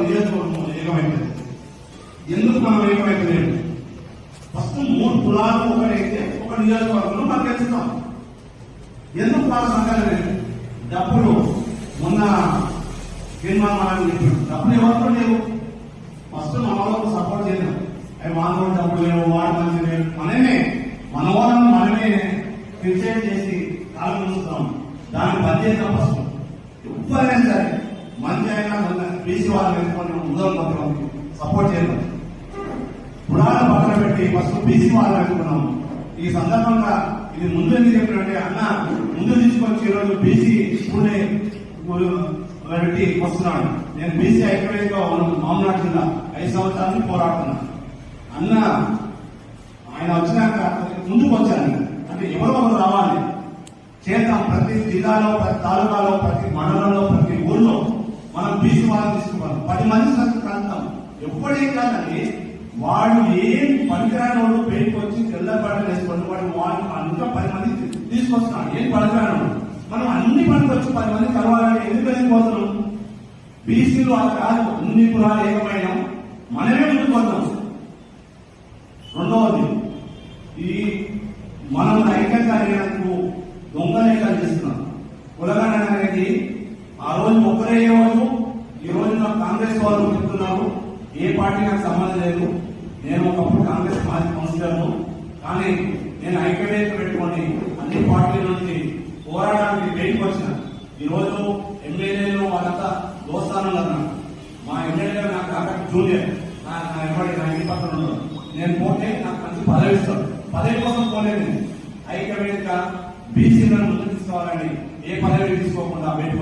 నియోజకవర్గం ఏకమైపోయింది. ఎందుకు మనం ఏకమైపోలేదు? ఫస్ట్ 3 కులాలు ఒకటైతే ఒక నియోజకవర్గంలో మనం గెలుస్తాం. ఎందుకు వాళ్ళ సంఘాలు లేదు? డబ్బులు మొన్న తీర్మానం చెప్పాడు, డబ్బులు ఎవరితో లేవు. ఫస్ట్ మన వాళ్ళకు సపోర్ట్ చేద్దాం. అవి మానవ డబ్బులు లేవు, వాడు మంచి లేవు, మన వాళ్ళని మనమే ఫిక్సేట్ చేసి కాలం చూస్తున్నాం. దాన్ని బంద్ చేద్దాం. ఫస్ట్ ఎవరైనా సరే మంచి అయినా బీసీ వాళ్ళని వేసుకొని ఉదయం సపోర్ట్ చేద్దాం. పురాణం పక్కన పెట్టి ఫస్ట్ బీసీ వాళ్ళని వేసుకున్నాము. ఈ సందర్భంగా ఇది ముందు ఎందుకు చెప్పినట్టే, అన్న ముందు తీసుకొచ్చి ఈరోజు బీసీ స్కూలే పెట్టి వస్తున్నాడు. నేను బీసీ ఐక్యవేదిగా మామూలు జిల్లా 5 సంవత్సరాల నుంచి పోరాడుతున్నా. అన్న ఆయన వచ్చినాక ముందుకు వచ్చాను. అంటే ఎవరో ఒకరు రావాలి, చేద్దాం. ప్రతి జిల్లాలో, ప్రతి తాలూకాలో, ప్రతి మండలంలో, ప్రతి ఊళ్ళో మనం బీసీ వాళ్ళని తీసుకోవాలి. 10 మంది కలుద్దాం. ఎప్పుడేం కాదండి, వాడు ఏం పనికిరాని వాళ్ళు పెళ్లికి వచ్చి తెల్లబట్టలు వేసుకొని వాళ్ళు ఇంకా 10 మంది తీసుకొస్తున్నాడు. ఏం పనికిరాని వాడు మనం అన్ని పనికి వచ్చి 10 మంది కలవాలంటే ఎందుకు వెళ్ళిపోతున్నాం? బీసీలు అది కాదు, అన్ని కులాలు ఏకమైన మనమే ముందుకు వద్దాం. రెండవది, ఈ మనం ఐక్యంగా అయినందుకు దొంగ లెక్కలు చేస్తున్నాం. కులగణన అనేది ఆ రోజు ఒక్కరే రోజు, ఈ రోజు నాకు కాంగ్రెస్ వాళ్ళు చెప్తున్నారు ఏ పార్టీ నాకు సంబంధం లేదు. నేను ఒకప్పుడు కాంగ్రెస్ మాజీ కౌన్సిలర్ను, కానీ నేను ఐక్యవేదిక పెట్టుకొని అన్ని పార్టీల నుంచి పోరాటానికి బయటకు వచ్చిన. ఈ రోజు ఎమ్మెల్యేలు వాళ్ళంతా దోస్తానం కదా. మా ఎమ్మెల్యే నాకు కాక జూనియర్, నా ఇంటి పక్కన ఉండదు. నేను పోతే నాకు మంచి పదవి ఇస్తాడు. పదవి కోసం పోలేదు. ఐక్యవేదిక బీసీలను ముందుకు తీసుకోవాలని ఏ పదవి తీసుకోకుండా బయటకు